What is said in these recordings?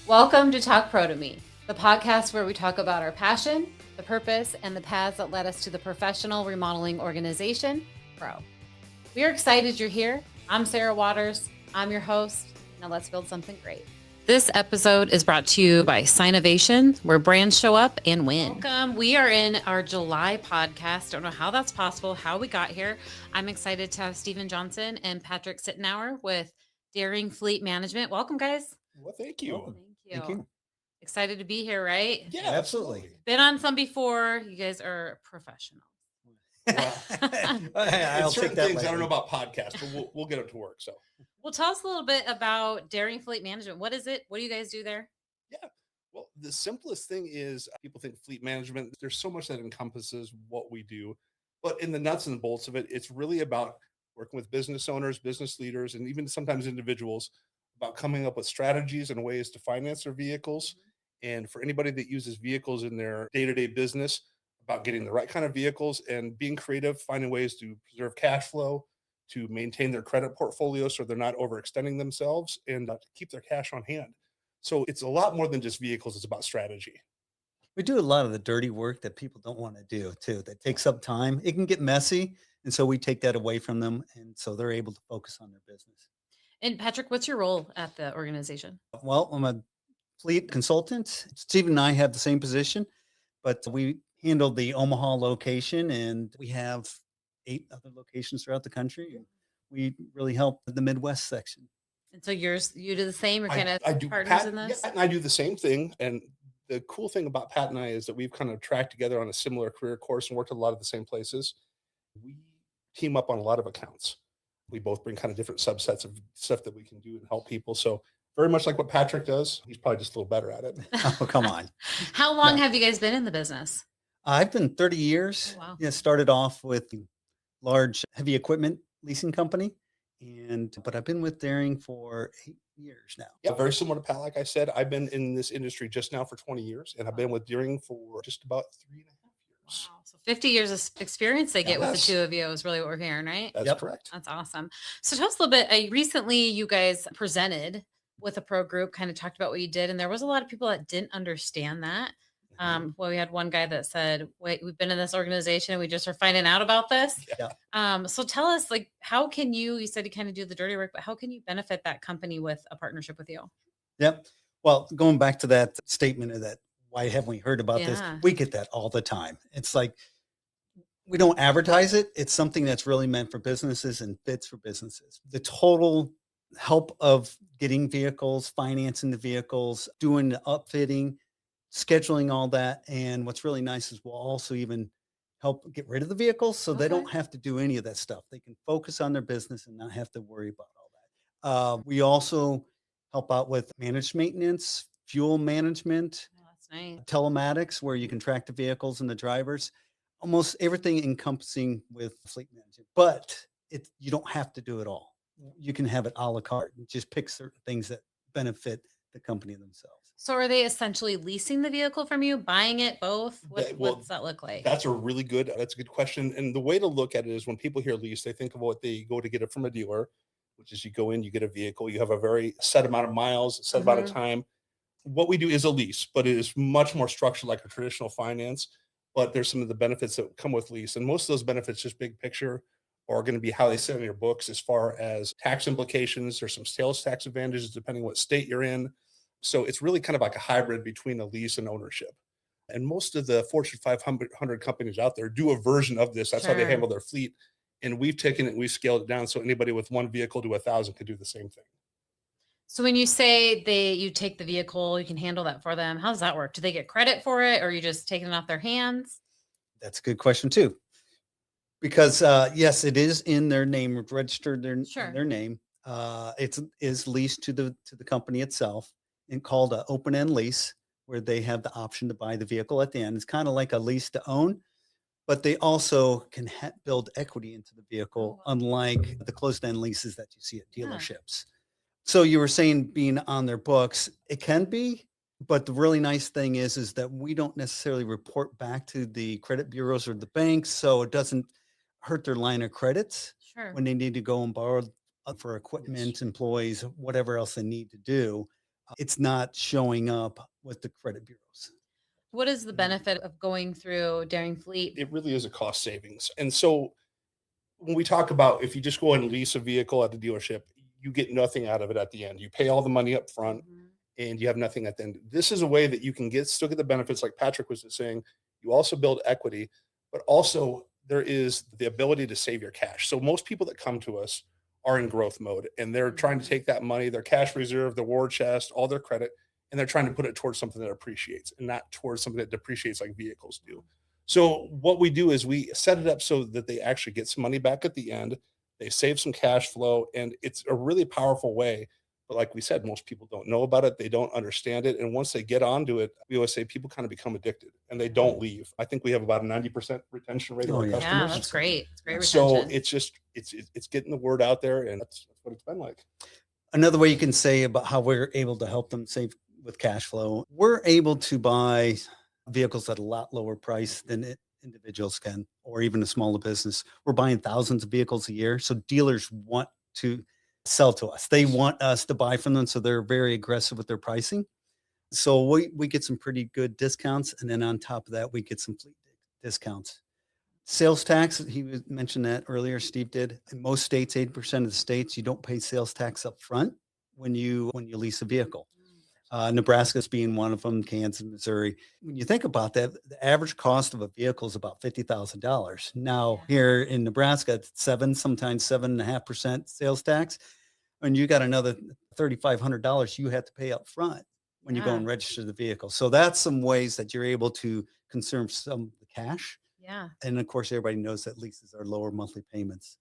Welcome to Talk Pro to Me, the podcast where we talk about our passion, the purpose, and the paths that led us to the professional remodeling organization, Pro. We are excited you're here. I'm Sarah Waters. I'm your host. Now let's build something great. This episode is brought to you by Sinovation, where brands show up and win. Welcome. We are in our July podcast. Don't know how that's possible, how we got here. I'm excited to have Stephen Johnson and Patrick Sittenauer with Doering Fleet Management. Welcome, guys. Well, thank you. Thank you. Excited to be here, right? Yeah, absolutely. Been on some before. You guys are professionals. I'll take that. Things I don't know about podcasts, but we'll get it to work. So, well, tell us a little bit about Doering Fleet Management. What is it? What do you guys do there? Yeah. Well, the simplest thing is people think fleet management. There's so much that encompasses what we do, but in the nuts and bolts of it, it's really about working with business owners, business leaders, and even sometimes individuals about coming up with strategies and ways to finance their vehicles. And for anybody that uses vehicles in their day-to-day business, about getting the right kind of vehicles and being creative, finding ways to preserve cash flow, to maintain their credit portfolio so they're not overextending themselves, and to keep their cash on hand. So it's a lot more than just vehicles. It's about strategy. We do a lot of the dirty work that people don't want to do too. That takes up time. It can get messy. And so we take that away from them. And so they're able to focus on their business. And Patrick, what's your role at the organization? Well, I'm a fleet consultant. Steve and I have the same position, but we handle the Omaha location, and we have 8 other locations throughout the country. And we really help the Midwest section. And so you do the same, or kind of I do, partners Pat, in this? Yeah, and I do the same thing. And the cool thing about Pat and I is that we've kind of tracked together on a similar career course and worked at a lot of the same places. We team up on a lot of accounts. We both bring kind of different subsets of stuff that we can do and help people. So very much like what Patrick does. He's probably just a little better at it. Oh, come on. How long have you guys been in the business? I've been 30 years. Oh, wow. Yeah, started off with a large heavy equipment leasing company, but I've been with Doering for 8 years now. Yeah, very similar to Pat. Like I said, I've been in this industry just now for 20 years, and I've been with Doering for just about 3.5 years. Wow. So 50 years of experience they get with the two of you is really what we're hearing, right? That's correct. That's awesome. So tell us a little bit. Recently, you guys presented with a pro group, kind of talked about what you did, and there was a lot of people that didn't understand that. Well, we had one guy that said, wait, we've been in this organization and we just are finding out about this. Yeah. So tell us, like, how can you said you kind of do the dirty work, but how can you benefit that company with a partnership with you? Yep. Well, going back to that statement of that, why haven't we heard about this? Yeah. We get that all the time. It's like, we don't advertise it. It's something that's really meant for businesses and fits for businesses. The total help of getting vehicles, financing the vehicles, doing the upfitting, scheduling all that. And what's really nice is we'll also even help get rid of the vehicles so they don't have to do any of that stuff. They can focus on their business and not have to worry about all that. We also help out with managed maintenance, fuel management, That's nice. telematics, where you can track the vehicles and the drivers, almost everything encompassing with fleet management. But you don't have to do it all. You can have it a la carte and just pick certain things that benefit the company themselves. So are they essentially leasing the vehicle from you, buying it, both? What's that look like? That's a good question. And the way to look at it is when people hear lease, they think of what they go to get it from a dealer, which is you go in, you get a vehicle, you have a very set amount of miles, set amount of time. What we do is a lease, but it is much more structured like a traditional finance. But there's some of the benefits that come with lease. And most of those benefits, just big picture, are going to be how they sit in your books as far as tax implications. There's some sales tax advantages depending what state you're in. So it's really kind of like a hybrid between a lease and ownership. And most of the Fortune 500 companies out there do a version of this. That's how they handle their fleet. And we've taken it and we've scaled it down so anybody with one vehicle to 1,000 could do the same thing. So when you say you take the vehicle, you can handle that for them. How does that work? Do they get credit for it, or are you just taking it off their hands? That's a good question too. Because yes, it is in their name, registered in their name. It is leased to the company itself and called an open-end lease, where they have the option to buy the vehicle at the end. It's kind of like a lease to own, but they also can build equity into the vehicle, unlike the closed-end leases that you see at dealerships. So you were saying being on their books, it can be, but the really nice thing is that we don't necessarily report back to the credit bureaus or the banks, so it doesn't hurt their line of credits when they need to go and borrow for equipment, employees, whatever else they need to do. it's not showing up with the credit bureaus. What is the benefit of going through Daring Fleet? It really is a cost savings. And so when we talk about if you just go and lease a vehicle at the dealership, you get nothing out of it at the end. You pay all the money up front and you have nothing at the end. This is a way that you can still get the benefits, like Patrick was saying. You also build equity, but also there is the ability to save your cash. So most people that come to us are in growth mode and they're trying to take that money, their cash reserve, their war chest, all their credit, and they're trying to put it towards something that appreciates and not towards something that depreciates like vehicles do. So what we do is we set it up so that they actually get some money back at the end. They save some cash flow, and it's a really powerful way. But like we said, most people don't know about it. They don't understand it. And once they get onto it, we always say people kind of become addicted and they don't leave. I think we have about a 90% retention rate of our customers. Yeah, that's great. It's great So retention. it's getting the word out there, and that's what it's been like. Another way you can say about how we're able to help them save with cash flow, we're able to buy vehicles at a lot lower price than individuals can, or even a smaller business. We're buying thousands of vehicles a year. So dealers want to sell to us. They want us to buy from them. So they're very aggressive with their pricing. So we get some pretty good discounts. And then on top of that, we get some fleet discounts. Sales tax, mentioned that earlier, Steve did. In most states, 80% of the states, you don't pay sales tax up front when you lease a vehicle. Nebraska's being one of them, Kansas, Missouri. When you think about that, the average cost of a vehicle is about $50,000. Now here in Nebraska, it's sometimes 7.5% sales tax. And you got another $3,500 you have to pay up front when you go and register the vehicle. So that's some ways that you're able to conserve some of the cash. Yeah. And of course, everybody knows that leases are lower monthly payments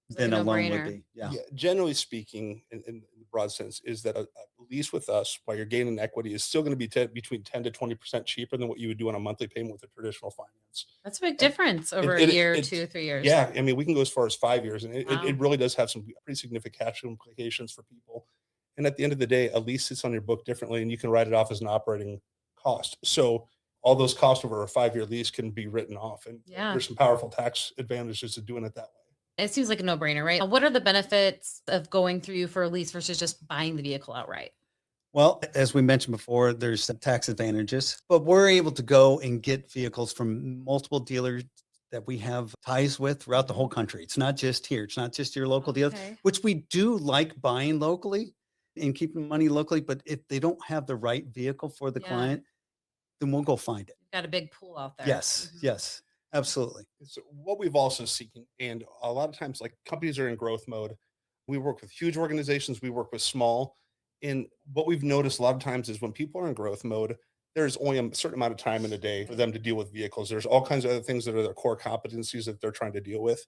It's than like a loan no-brainer. would be. Yeah. Generally speaking, in the broad sense, is that a lease with us, while you're gaining equity, is still going to be between 10 to 20% cheaper than what you would do on a monthly payment with a traditional finance. That's a big difference over a year, 2 or 3 years. Yeah, I mean, we can go as far as 5 years, and Wow. it really does have some pretty significant cash implications for people. And at the end of the day, a lease sits on your book differently, and you can write it off as an operating cost. So all those costs over a 5-year lease can be written off, and there's some powerful tax advantages to doing it that way. It seems like a no-brainer, right? What are the benefits of going through you for a lease versus just buying the vehicle outright? Well, as we mentioned before, there's some tax advantages, but we're able to go and get vehicles from multiple dealers that we have ties with throughout the whole country. It's not just here. It's not just your local dealer, which we do like buying locally and keeping money locally. But if they don't have the right vehicle for the client, then we'll go find it. You've got a big pool out there. Yes, yes, absolutely. So what we've also seen, and a lot of times, like companies are in growth mode. We work with huge organizations. We work with small. And what we've noticed a lot of times is when people are in growth mode, there's only a certain amount of time in a day for them to deal with vehicles. There's all kinds of other things that are their core competencies that they're trying to deal with.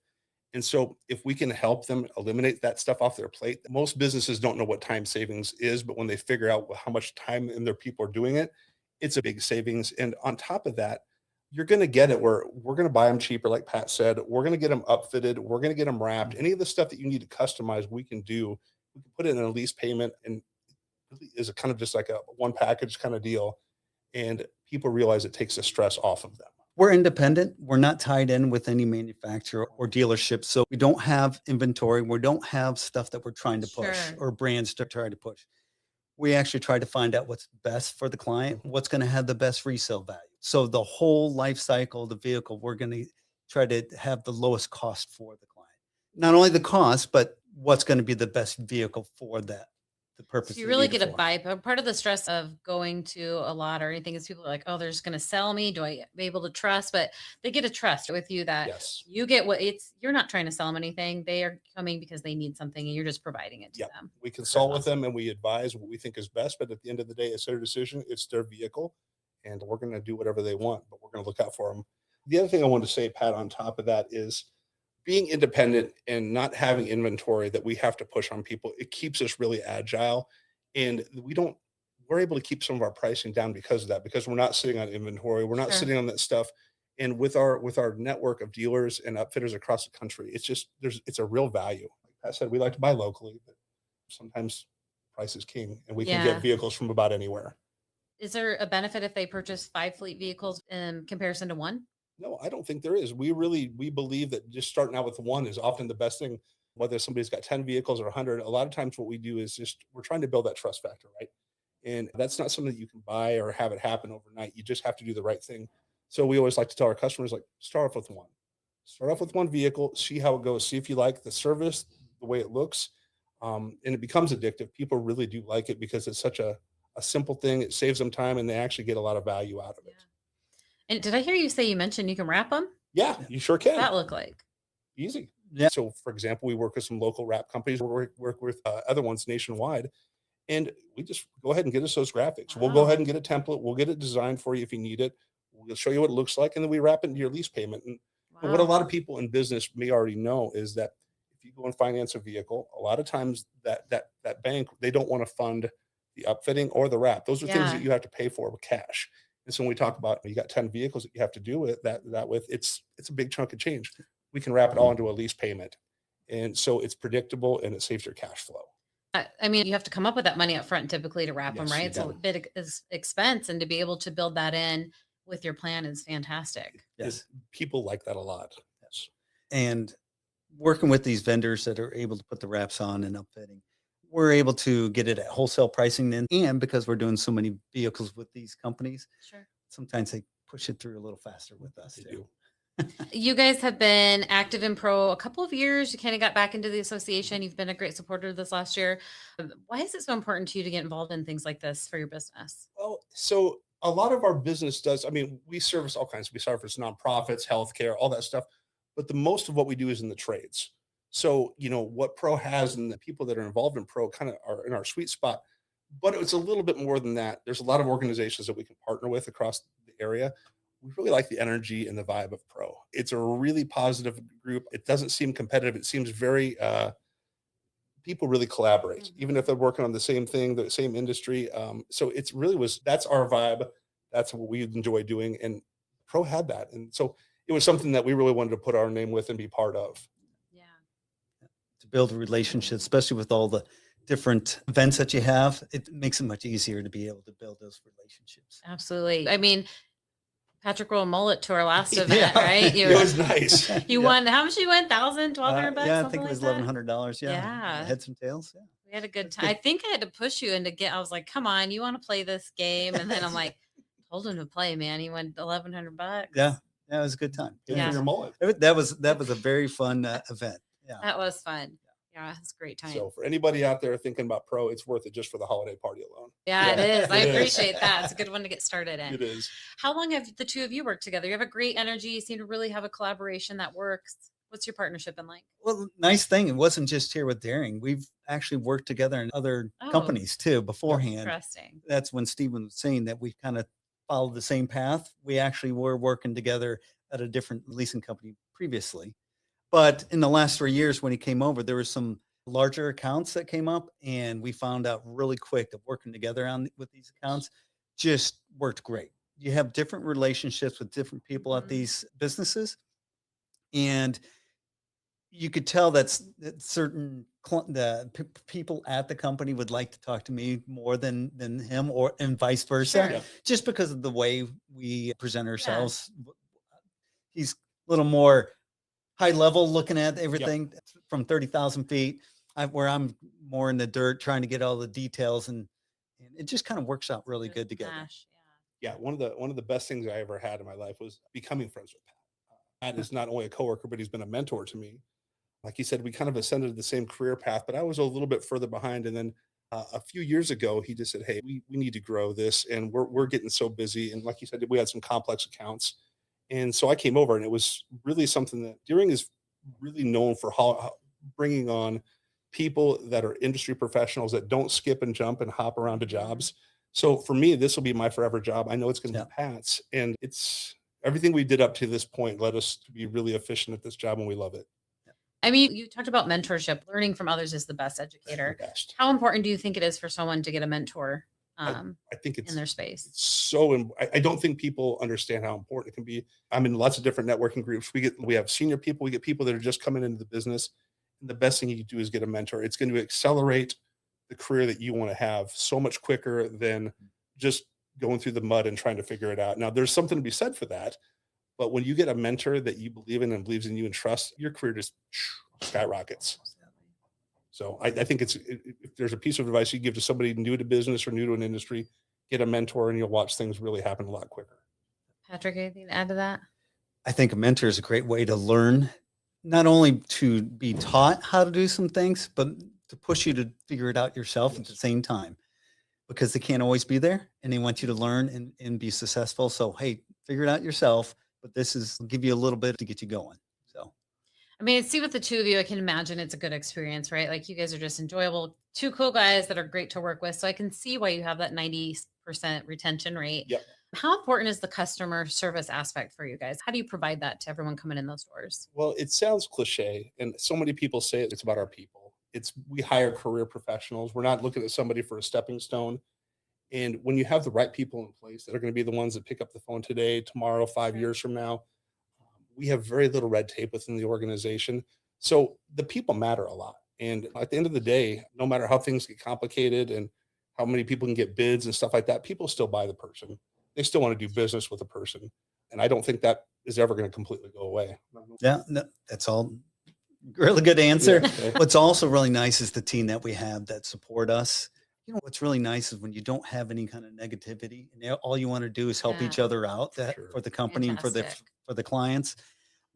And so if we can help them eliminate that stuff off their plate, most businesses don't know what time savings is, but when they figure out how much time and their people are doing it, it's a big savings. And on top of that, you're going to get it where we're going to buy them cheaper. Like Pat said, we're going to get them upfitted. We're going to get them wrapped. Any of the stuff that you need to customize, we can do. We can put it in a lease payment, and really is a kind of just like a one package kind of deal. And people realize it takes the stress off of them. We're independent. We're not tied in with any manufacturer or dealership. So we don't have inventory. We don't have stuff that we're trying to push or brands to try to push. We actually try to find out what's best for the client, what's going to have the best resale value. So the whole life cycle of the vehicle, we're going to try to have the lowest cost for the client. Not only the cost, but what's going to be the best vehicle for that. The purpose. So you really get a vibe. Part of the stress of going to a lot or anything is people are like, oh, they're just going to sell me. Do I be able to trust? But they get a trust with you that you get you're not trying to sell them anything. They are coming because they need something and you're just providing it to them. We consult with them and we advise what we think is best. But at the end of the day, it's their decision. It's their vehicle and we're going to do whatever they want, but we're going to look out for them. The other thing I wanted to say, Pat, on top of that is being independent and not having inventory that we have to push on people. It keeps us really agile, and we're able to keep some of our pricing down because of that, because we're not sitting on inventory. We're not sitting on that stuff. And with our network of dealers and upfitters across the country, it's a real value. Like Pat said, we like to buy locally, but sometimes price is king and we can get vehicles from about anywhere. Is there a benefit if they purchase 5 fleet vehicles in comparison to 1? No, I don't think there is. We believe that just starting out with 1 is often the best thing, whether somebody's got 10 vehicles or 100. A lot of times what we do is we're trying to build that trust factor, right? And that's not something that you can buy or have it happen overnight. You just have to do the right thing. So we always like to tell our customers, like, start off with one. Start off with one vehicle, see how it goes, see if you like the service, the way it looks, and it becomes addictive. People really do like it because it's such a simple thing. It saves them time, and they actually get a lot of value out of it. And did I hear you say you mentioned you can wrap them? Yeah, you sure can. What's that look like? Easy. Yeah. So, for example, we work with some local wrap companies. We work with other ones nationwide, and we just go ahead and get us those graphics. We'll go Wow. ahead and get a template. We'll get it designed for you if you need it. We'll show you what it looks like, and then we wrap it into your lease payment. And what a Wow. lot of people in business may already know is that if you go and finance a vehicle, a lot of times that bank, they don't want to fund the upfitting or the wrap. Those are things Yeah. that you have to pay for with cash. And so when we talk about you got 10 vehicles that you have to do with that with, it's a big chunk of change. We can wrap it all into a lease payment. And so it's predictable and it saves your cash flow. I mean, you have to come up with that money up front typically to wrap them, Yes, right? you It's a do. bit expense, and to be able to build that in with your plan is fantastic. Yes. People like that a lot. Yes. And working with these vendors that are able to put the wraps on and upfitting, we're able to get it at wholesale pricing then. And because we're doing so many vehicles with these companies, Sure. sometimes they push it through a little faster with us They too. do. You guys have been active in pro a couple of years. You kind of got back into the association. You've been a great supporter this last year. Why is it so important to you to get involved in things like this for your business? Well, so a lot of our business does, I mean, we service all kinds. We service nonprofits, healthcare, all that stuff. But the most of what we do is in the trades. So, what pro has and the people that are involved in pro kind of are in our sweet spot. But it's a little bit more than that. There's a lot of organizations that we can partner with across the area. We really like the energy and the vibe of pro. It's a really positive group. It doesn't seem competitive. It seems very, people really collaborate, even if they're working on the same thing, the same industry. So it's really that's our vibe. That's what we enjoy doing. And pro had that. And so it was something that we really wanted to put our name with and be part of. Yeah. To build a relationship, especially with all the different events that you have, it makes it much easier to be able to build those relationships. Absolutely. I mean, Patrick rolled mullet to our last Yeah. event, right? It was nice. You won, how much you win? $1,000, $1,200 bucks? Yeah, I something think it like was that? $1,100. Yeah. Yeah. Heads and tails. Yeah. We had a good That's time. good. I think I had to push you into I was like, come on, you want to play this game? And then I'm like, told him to play, man. He won $1,100 bucks. Yeah. Yeah. It was a good time. Good Yeah. for your mullet. That was a very fun event. Yeah. That was fun. Yeah, it's a great time. So for anybody out there thinking about pro, it's worth it just for the holiday party alone. Yeah, it is. I It is. appreciate that. It's a good one to get started in. It is. How long have the two of you worked together? You have a great energy. You seem to really have a collaboration that works. What's your partnership been like? Well, nice thing. It wasn't just here with Daring. We've actually worked together in other Oh. companies too beforehand. Interesting. That's when Stephen was saying that we kind of followed the same path. We actually were working together at a different leasing company previously. But in the last 3 years, when he came over, there were some larger accounts that came up, and we found out really quick that working together with these accounts just worked great. You have different relationships with different people at Mhm. these businesses, and you could tell that certain people at the company would like to talk to me more than him, and vice versa, Sure. Yeah. just because of the way we present ourselves. He's a little more high level, looking at everything from 30,000 feet, where I'm more in the dirt trying to get all the details, and it just kind of works out really good together. Gosh, Yeah. One of the best things I ever had in my life was becoming friends with Pat. Pat is not only a coworker, but he's been a mentor to me. Like you said, we kind of ascended the same career path, but I was a little bit further behind. And then a few years ago, he just said, "Hey, we need to grow this, and we're getting so busy." And like you said, we had some complex accounts, and so I came over, and it was really something that Deering is really known for how bringing on people that are industry professionals that don't skip and jump and hop around to jobs. So for me, this will be my forever job. I know it's going to be Pat's, and it's everything we did up to this point led us to be really efficient at this job, and we love it. I mean, you talked about mentorship. Learning from others is the best educator. The best. How important do you think it is for someone to get a mentor I think in their space? I don't think people understand how important it can be. I'm in lots of different networking groups. We have senior people, we get people that are just coming into the business. And the best thing you can do is get a mentor. It's going to accelerate the career that you want to have so much quicker than just going through the mud and trying to figure it out. Now, there's something to be said for that. But when you get a mentor that you believe in and believes in you and trust, your career just skyrockets. So I think if there's a piece of advice you give to somebody new to business or new to an industry, get a mentor and you'll watch things really happen a lot quicker. Patrick, anything to add to that? I think a mentor is a great way to learn, not only to be taught how to do some things, but to push you to figure it out yourself at the same time, because they can't always be there and they want you to learn and be successful. So, hey, figure it out yourself, but this is give you a little bit to get you going. So, I mean, see, with the two of you, I can imagine it's a good experience, right? Like you guys are just enjoyable, two cool guys that are great to work with. So I can see why you have that 90% retention rate. Yep. How important is the customer service aspect for you guys? How do you provide that to everyone coming in those doors? Well, it sounds cliche, and so many people say it's about our people. We hire career professionals. We're not looking at somebody for a stepping stone. And when you have the right people in place that are going to be the ones that pick up the phone today, tomorrow, 5 years from now, we have very little red tape within the organization. So the people matter a lot. And at the end of the day, no matter how things get complicated and how many people can get bids and stuff like that, people still buy the person. They still want to do business with a person. And I don't think that is ever going to completely go away. yeah, no, that's all really good answer. Yeah, okay. What's also really nice is the team that we have that support us. You know, what's really nice is when you don't have any kind of negativity and all you want to do is help each Yeah. other out Sure. for the company and Fantastic. for the clients.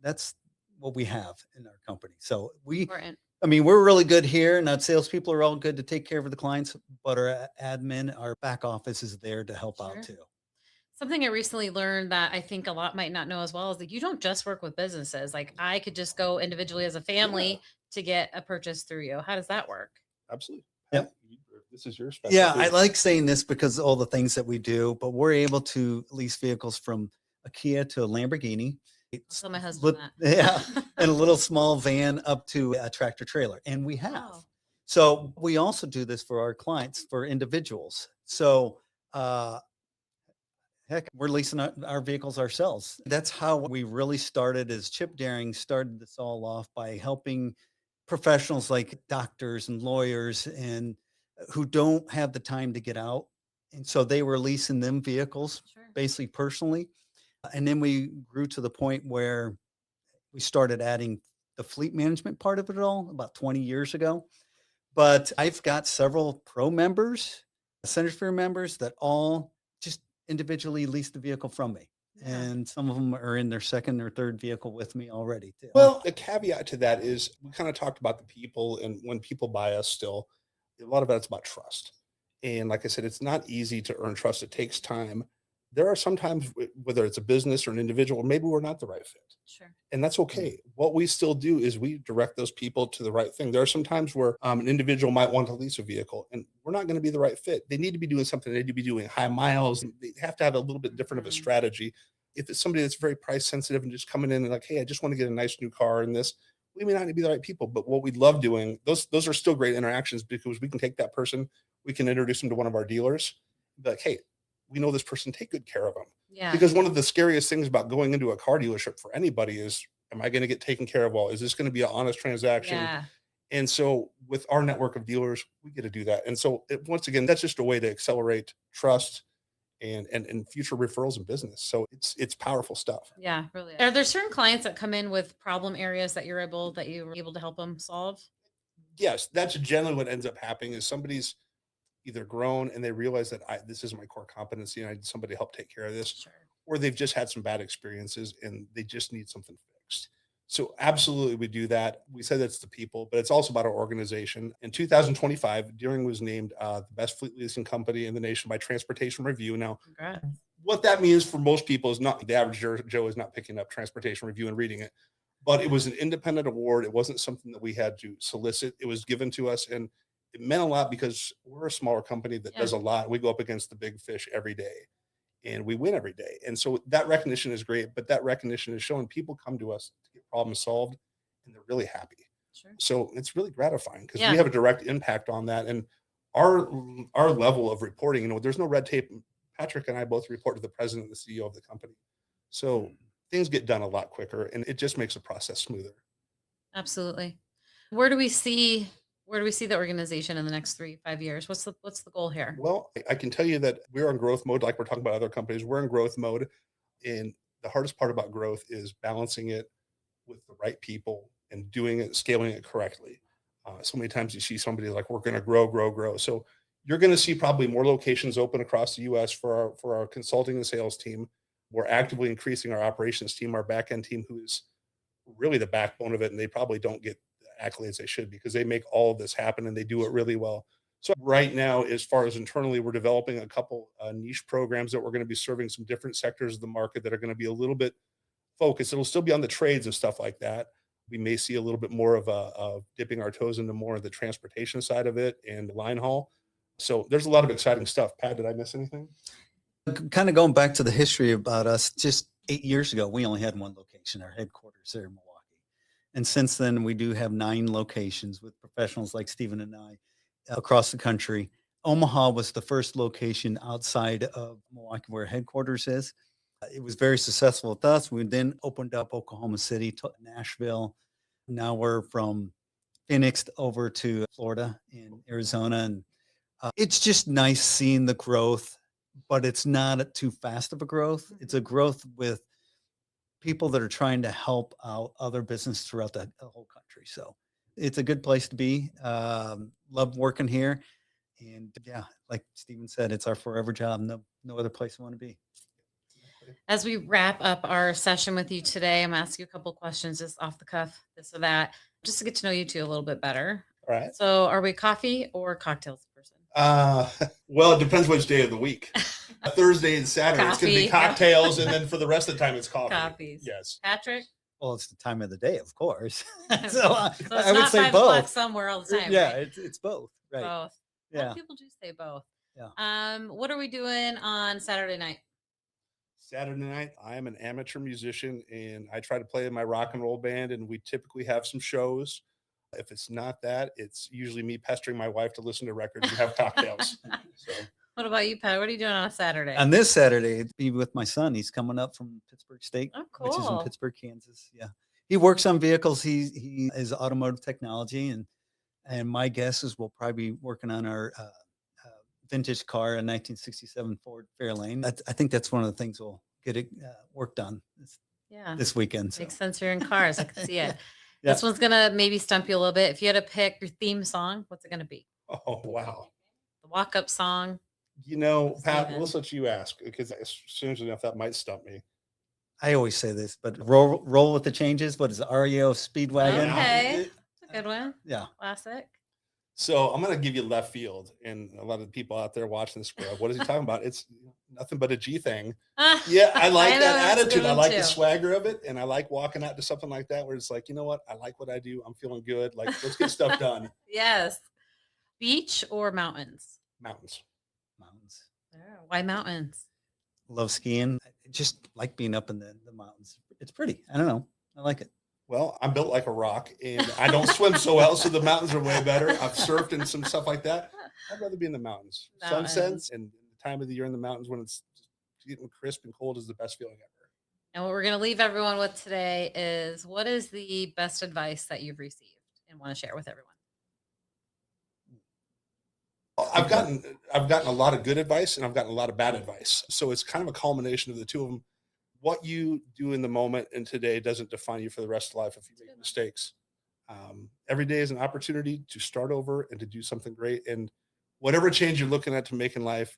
That's what we have in our company. So Important. I mean, we're really good here, and our salespeople are all good to take care of the clients, but our admin, our back office is there to help Sure. out too. Something I recently learned that I think a lot might not know as well is that you don't just work with businesses. Like I could just go individually as a family to get a purchase through you. How does that work? Absolutely. Yep. This is your specialty. Yeah, I like saying this because of all the things that we do, but we're able to lease vehicles from a Kia to a Lamborghini. I'll It's tell my husband yeah, that. and a little small van up to a tractor trailer. And we have. Wow. So we also do this for our clients, for individuals. So heck, we're leasing our vehicles ourselves. That's how we really started. As Chip Daring started this all off by helping professionals like doctors and lawyers and who don't have the time to get out. And so they were leasing them vehicles Sure. basically personally. And then we grew to the point where we started adding the fleet management part of it all about 20 years ago. But I've got several pro members, Centersphere members that all just individually lease the vehicle from me. Yeah. And some of them are in their second or third vehicle with me already too. Well, the caveat to that is we kind of talked about the people, and when people buy us still, a lot of that's about trust. And like I said, it's not easy to earn trust. It takes time. There are sometimes, whether it's a business or an individual, maybe we're not the right fit. Sure. And that's okay. What we still do is we direct those people to the right thing. There are some times where an individual might want to lease a vehicle and we're not going to be the right fit. They need to be doing something. They need to be doing high miles. They have to have a little bit different of a strategy. If it's somebody that's very price sensitive and just coming in and like, hey, I just want to get a nice new car and this, we may not be the right people. But what we love doing, those are still great interactions because we can take that person, we can introduce them to one of our dealers, be like, hey, we know this person, take good care of them. Yeah. Because one of the scariest things about going into a car dealership for anybody is, am I going to get taken care of well? Is this going to be an honest transaction? Yeah. And so with our network of dealers, we get to do that. And so once again, that's just a way to accelerate trust and future referrals in business. So it's powerful stuff. Yeah, really. Are there certain clients that come in with problem areas that you were able to help them solve? Yes, that's generally what ends up happening is somebody's either grown and they realize that this is my core competency and I need somebody to help take care of this, Sure. or they've just had some bad experiences and they just need something fixed. So absolutely we do that. We said that's the people, but it's also about our organization. In 2025, Deering was named the best fleet leasing company in the nation by Transportation Review. Now, Congrats. what that means for most people is not the average Joe is not picking up Transportation Review and reading it, but it was an independent award. It wasn't something that we had to solicit. It was given to us, and it meant a lot because we're a smaller company that does a lot. We go up against the big fish every day and we win every day. And so that recognition is great, but that recognition is showing people come to us to get problems solved and they're really happy. Sure. So it's really gratifying because Yeah. we have a direct impact on that. And our level of reporting, there's no red tape. Patrick and I both report to the president and the CEO of the company. So things get done a lot quicker and it just makes the process smoother. Absolutely. Where do we see the organization in the next 3-5 years? What's the goal here? Well, I can tell you that we're in growth mode. Like we're talking about other companies, we're in growth mode. And the hardest part about growth is balancing it with the right people and doing it, scaling it correctly. So many times you see somebody like, we're going to grow, grow, grow. So you're going to see probably more locations open across the US for our consulting and sales team. We're actively increasing our operations team, our back end team, who is really the backbone of it. And they probably don't get the accolades they should, because they make all of this happen and they do it really well. So right now, as far as internally, we're developing a couple niche programs that we're going to be serving some different sectors of the market that are going to be a little bit focused. It'll still be on the trades and stuff like that. We may see a little bit more of dipping our toes into more of the transportation side of it and line haul. So there's a lot of exciting stuff. Pat, did I miss anything? Kind of going back to the history about us, just 8 years ago, we only had one location, our headquarters there in Milwaukee. And since then, we do have 9 locations with professionals like Stephen and I across the country. Omaha was the first location outside of Milwaukee where headquarters is. It was very successful with us. We then opened up Oklahoma City to Nashville. Now we're from Phoenix over to Florida and Arizona. And it's just nice seeing the growth, but it's not too fast of a growth. It's a growth with people that are trying to help out other businesses throughout the whole country. So it's a good place to be. Love working here. And yeah, like Stephen said, it's our forever job. No other place I want to be. As we wrap up our session with you today, I'm asking you a couple of questions just off the cuff, this or that, just to get to know you two a little bit better. All right. So are we coffee or cocktails person? Well, it depends which day of the week. Thursday and Saturday, it's going to be Coffee. cocktails. And then for the rest of the time, it's coffee. Coffees. Yes. Patrick? Well, it's the time of the day, of course. So so it's I would not say 5 o'clock both. somewhere all the time. Yeah, right? it's both. Right. Both. A lot Yeah. of people do say both. Yeah. What are we doing on Saturday night? Saturday night, I am an amateur musician and I try to play in my rock and roll band, and we typically have some shows. If it's not that, it's usually me pestering my wife to listen to records and have cocktails. So What about you, Pat? What are you doing on a Saturday? On this Saturday, it'd be with my son. He's coming up from Pittsburgh State, Oh, which is in cool. Pittsburgh, Kansas. Yeah. He works on vehicles. He is automotive technology. And my guess is we'll probably be working on our vintage car, a 1967 Ford Fairlane. I think that's one of the things we'll get it worked on Yeah. this weekend. So. Makes sense. You're in cars. I can see it. Yeah. This one's going to maybe stump you a little bit. If you had to pick your theme song, what's it going to be? oh wow. The walk up song. You know, Pat, Steven. let's let you ask, because as soon as enough that might stump me. I always say this, but roll with the changes. What is it, REO Speedwagon? Okay. That's a good one. Yeah. Classic. So I'm going to give you left field, and a lot of the people out there watching this go, what is he talking about? It's nothing but a G thing. Yeah, I like know, that that's a good attitude. I one like too. the swagger of it, and I like walking out to something like that where it's like, you know what? I like what I do. I'm feeling good. Like, let's get stuff done. Yes. Beach or mountains? Mountains. Mountains. Yeah. Why mountains? Love skiing. I just like being up in the mountains. It's pretty. I don't know. I like it. Well, I'm built like a rock, and I don't swim so well, so the mountains are way better. I've surfed and some stuff like that. I'd rather be in the mountains. Mountains. Sunsets and the time of the year in the mountains when it's getting crisp and cold is the best feeling ever. And what we're going to leave everyone with today is, what is the best advice that you've received and want to share with everyone? I've gotten a lot of good advice, and I've gotten a lot of bad advice. So it's kind of a culmination of the two of them. What you do in the moment and today doesn't define you for the rest of life if you make mistakes. Every day is an opportunity to start over and to do something great. And whatever change you're looking at to make in life,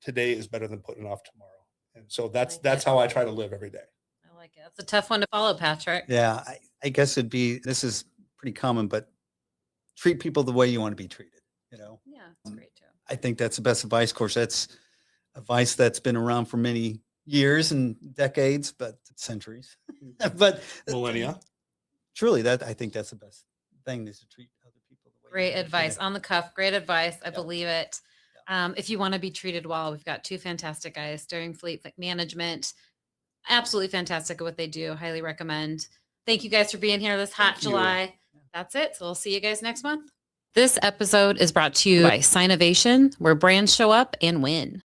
today is better than putting it off tomorrow. And so that's how I try to live every day. I like it. It's a tough one to follow, Patrick. Yeah, I guess it'd be, this is pretty common, but treat people the way you want to be treated, you know? Yeah, it's great too. I think that's the best advice. Of course, that's advice that's been around for many years and decades, but centuries. But Millennia. Truly, I think that's the best thing, is to treat other people the way. Great you want to be advice treated. on the cuff. Great advice. I Yeah. believe it. If you want to be treated well, we've got 2 fantastic guys, Doering Fleet Management. Absolutely fantastic at what they do. Highly recommend. Thank you guys for being here this hot Thank you. July. That's it. So we'll see you guys next month. This episode is brought to you by Signovation, where brands show up and win.